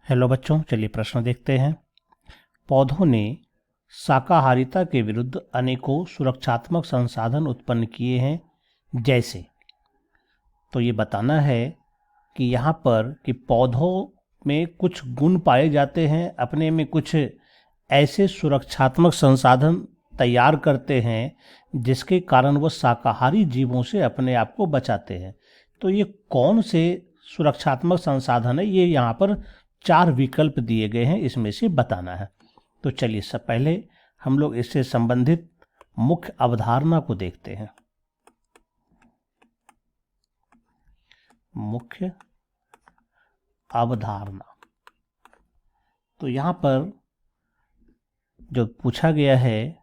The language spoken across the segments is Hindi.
हेलो बच्चों, चलिए प्रश्न देखते हैं। पौधों ने शाकाहारिता के विरुद्ध अनेकों सुरक्षात्मक संसाधन उत्पन्न किए हैं। जैसे, तो ये बताना है कि यहाँ पर कि पौधों में कुछ गुण पाए जाते हैं, अपने में कुछ ऐसे सुरक्षात्मक संसाधन तैयार करते हैं जिसके कारण वह शाकाहारी जीवों से अपने आप को बचाते हैं। तो ये कौन से सुरक्षात्मक संसाधन है, ये यहाँ पर 4 विकल्प दिए गए हैं, इसमें से बताना है। तो चलिए, सब पहले हम लोग इससे संबंधित मुख्य अवधारणा को देखते हैं। मुख्य अवधारणा, तो यहाँ पर जो पूछा गया है,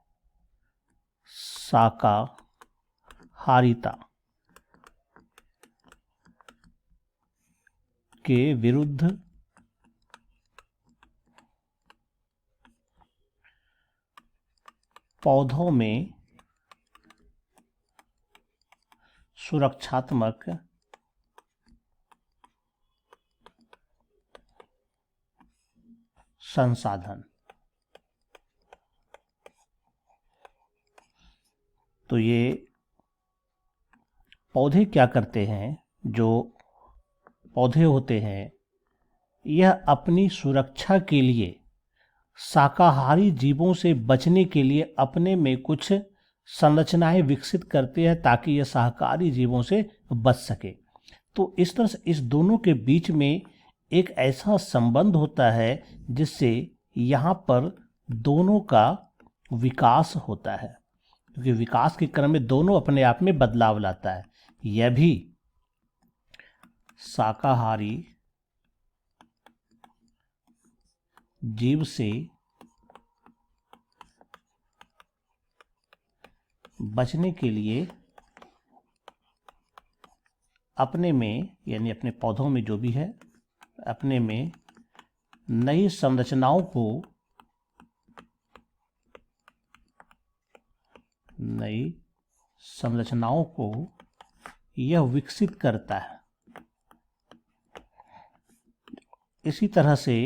शाकाहारिता के विरुद्ध पौधों में सुरक्षात्मक संसाधन। तो ये पौधे क्या करते हैं, जो पौधे होते हैं यह अपनी सुरक्षा के लिए, शाकाहारी जीवों से बचने के लिए अपने में कुछ संरचनाएं विकसित करते हैं ताकि यह शाकाहारी जीवों से बच सके। तो इस तरह से इस दोनों के बीच में एक ऐसा संबंध होता है जिससे यहाँ पर दोनों का विकास होता है, क्योंकि विकास के क्रम में दोनों अपने आप में बदलाव लाता है। यह भी शाकाहारी जीव से बचने के लिए अपने में, यानी अपने पौधों में जो भी है, अपने में नई संरचनाओं को यह विकसित करता है। इसी तरह से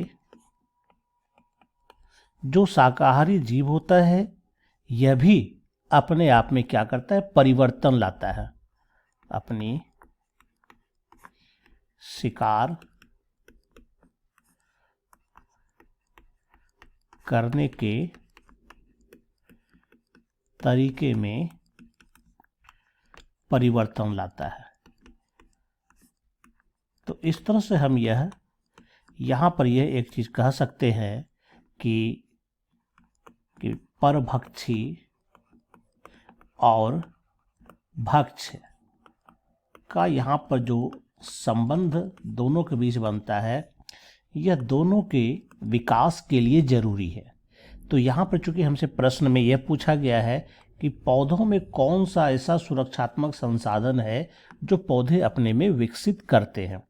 जो शाकाहारी जीव होता है यह भी अपने आप में क्या करता है, परिवर्तन लाता है। अपनी शिकार करने के तरीके में परिवर्तन लाता है। तो इस तरह से हम यहाँ पर यह एक चीज कह सकते हैं कि परभक्षी और भक्ष्य का यहाँ पर जो संबंध दोनों के बीच बनता है, यह दोनों के विकास के लिए जरूरी है। तो यहाँ पर चूंकि हमसे प्रश्न में यह पूछा गया है कि पौधों में कौन सा ऐसा सुरक्षात्मक संसाधन है जो पौधे अपने में विकसित करते हैं,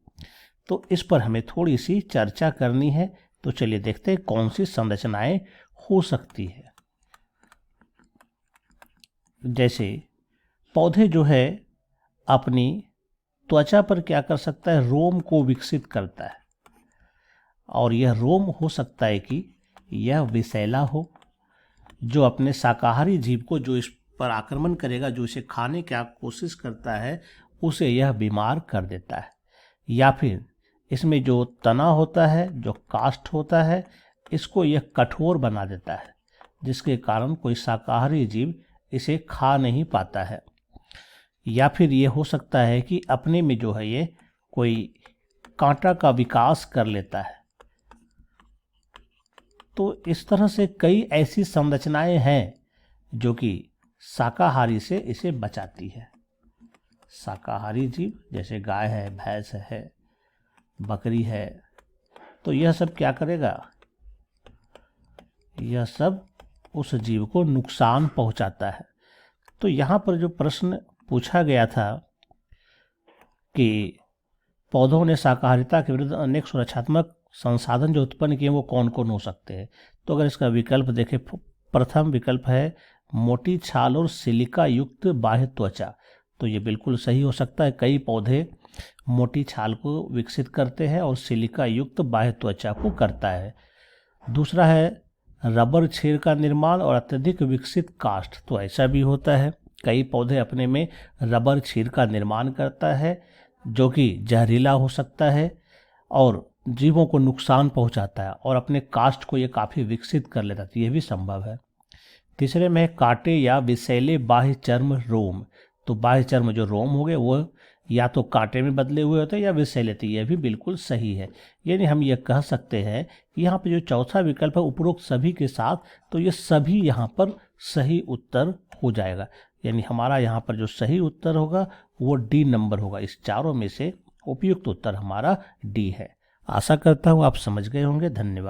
तो इस पर हमें थोड़ी सी चर्चा करनी है। तो चलिए देखते हैं कौन सी संरचनाएं हो सकती है। जैसे पौधे जो है अपनी त्वचा पर क्या कर सकता है, रोम को विकसित करता है, और यह रोम हो सकता है कि यह विषैला हो, जो अपने शाकाहारी जीव को, जो इस पर आक्रमण करेगा, जो इसे खाने की कोशिश करता है, उसे यह बीमार कर देता है। या फिर इसमें जो तना होता है, जो काष्ठ होता है, इसको यह कठोर बना देता है, जिसके कारण कोई शाकाहारी जीव इसे खा नहीं पाता है। या फिर ये हो सकता है कि अपने में जो है ये कोई कांटा का विकास कर लेता है। तो इस तरह से कई ऐसी संरचनाएं हैं जो कि शाकाहारी से इसे बचाती है। शाकाहारी जीव जैसे गाय है, भैंस है, बकरी है, तो यह सब क्या करेगा, यह सब उस जीव को नुकसान पहुंचाता है। तो यहाँ पर जो प्रश्न पूछा गया था कि पौधों ने शाकाहारिता के विरुद्ध अनेक सुरक्षात्मक संसाधन जो उत्पन्न किए वो कौन कौन हो सकते हैं, तो अगर इसका विकल्प देखें, प्रथम विकल्प है मोटी छाल और सिलिका युक्त बाह्य त्वचा। तो ये बिल्कुल सही हो सकता है। कई पौधे मोटी छाल को विकसित करते हैं और सिलिका युक्त बाह्य त्वचा को करता है। दूसरा है रबर क्षीर का निर्माण और अत्यधिक विकसित काष्ठ, तो ऐसा भी होता है। कई पौधे अपने में रबर क्षीर का निर्माण करता है जो कि जहरीला हो सकता है और जीवों को नुकसान पहुंचाता है, और अपने काष्ठ को ये काफ़ी विकसित कर लेता है, ये भी संभव है। तीसरे में कांटे या विषैले बाह्य चर्म रोम, तो बाह्य चर्म जो रोम हो गए वो या तो कांटे में बदले हुए होते हैं या विषैले, तो यह भी बिल्कुल सही है। यानी हम ये कह सकते हैं कि यहाँ पे जो चौथा विकल्प है उपरोक्त सभी के साथ, तो ये सभी यहाँ पर सही उत्तर हो जाएगा। यानी हमारा यहाँ पर जो सही उत्तर होगा वो डी नंबर होगा। इस चारों में से उपयुक्त उत्तर हमारा डी है। आशा करता हूँ आप समझ गए होंगे। धन्यवाद।